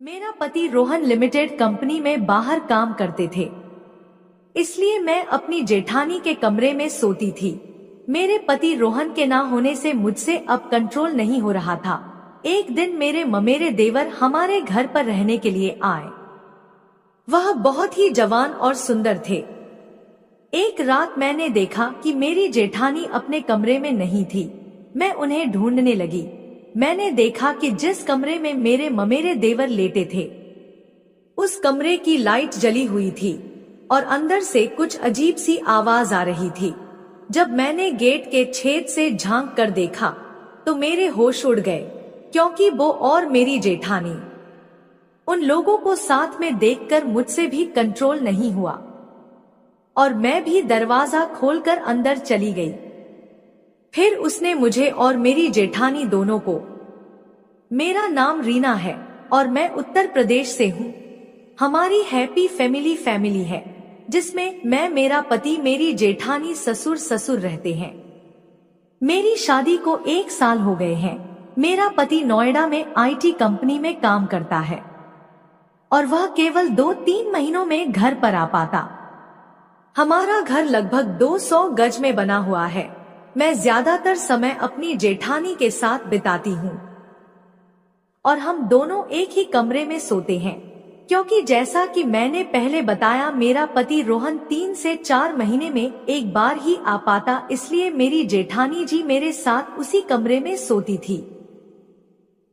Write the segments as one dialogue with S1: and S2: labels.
S1: मेरा पति Rohan limited company में बाहर काम करते थे, इसलिए मैं अपनी जेठानी के कमरे में सोती थी। मेरे पति रोहन के ना होने से मुझसे अब कंट्रोल नहीं हो रहा था। एक दिन मेरे ममेरे देवर हमारे घर पर रहने के लिए आए। वह बहुत ही जवान और सुंदर थे। एक रात मैंने देखा कि मेरी जेठानी अपने कमरे में नहीं थी। मैं उन्हें ढूंढने लगी। मैंने देखा कि जिस कमरे में मेरे ममेरे देवर लेटे थे, उस कमरे की लाइट जली हुई थी और अंदर से कुछ अजीब सी आवाज आ रही थी। जब मैंने गेट के छेद से झांक कर देखा तो मेरे होश उड़ गए, क्योंकि वो और मेरी जेठानी, उन लोगों को साथ में देखकर मुझसे भी कंट्रोल नहीं हुआ और मैं भी दरवाजा खोलकर अंदर चली गई। फिर उसने मुझे और मेरी जेठानी दोनों को, मेरा नाम रीना है और मैं उत्तर प्रदेश से हूँ। हमारी हैप्पी फैमिली है, जिसमें मैं, मेरा पति, मेरी जेठानी, ससुर रहते हैं। मेरी शादी को 1 साल हो गए हैं। मेरा पति नोएडा में IT कंपनी में काम करता है और वह केवल 2-3 महीनों में घर पर आ पाता। हमारा घर लगभग 200 गज में बना हुआ है। मैं ज्यादातर समय अपनी जेठानी के साथ बिताती हूँ और हम दोनों एक ही कमरे में सोते हैं, क्योंकि जैसा कि मैंने पहले बताया, मेरा पति रोहन 3 से 4 महीने में एक बार ही आ पाता, इसलिए मेरी जेठानी जी मेरे साथ उसी कमरे में सोती थी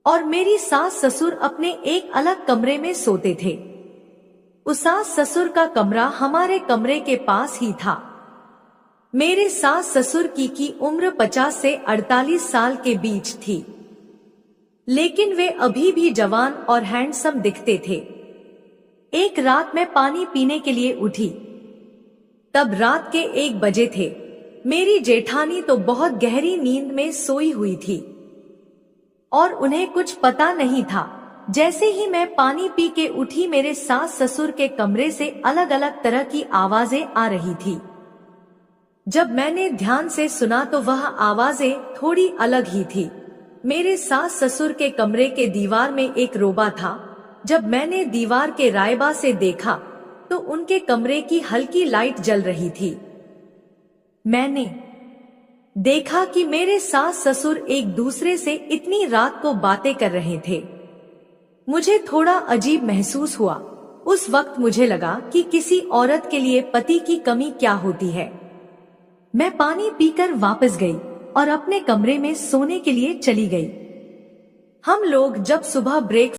S1: और मेरी सास ससुर अपने एक अलग कमरे में सोते थे। उस सास ससुर का कमरा हमारे कमरे के पास ही था। मेरे सास ससुर की उम्र 50 से 48 साल के बीच थी, लेकिन वे अभी भी जवान और हैंडसम दिखते थे। एक रात मैं पानी पीने के लिए उठी, तब रात के 1 बजे थे। मेरी जेठानी तो बहुत गहरी नींद में सोई हुई थी और उन्हें कुछ पता नहीं था। जैसे ही मैं पानी पी के उठी, मेरे सास ससुर के कमरे से अलग अलग तरह की आवाजें आ रही थी। जब मैंने ध्यान से सुना तो वह आवाजें थोड़ी अलग ही थी। मेरे सास ससुर के कमरे के दीवार में एक रोबा था। जब मैंने दीवार के रायबा से देखा तो उनके कमरे की हल्की लाइट जल रही थी। मैंने देखा कि मेरे सास ससुर एक दूसरे से इतनी रात को बातें कर रहे थे। मुझे थोड़ा अजीब महसूस हुआ। उस वक्त मुझे लगा कि किसी औरत के लिए पति की कमी क्या होती है। मैं पानी पीकर वापस गई और अपने कमरे में सोने के लिए चली गई। हम लोग जब सुबह ब्रेक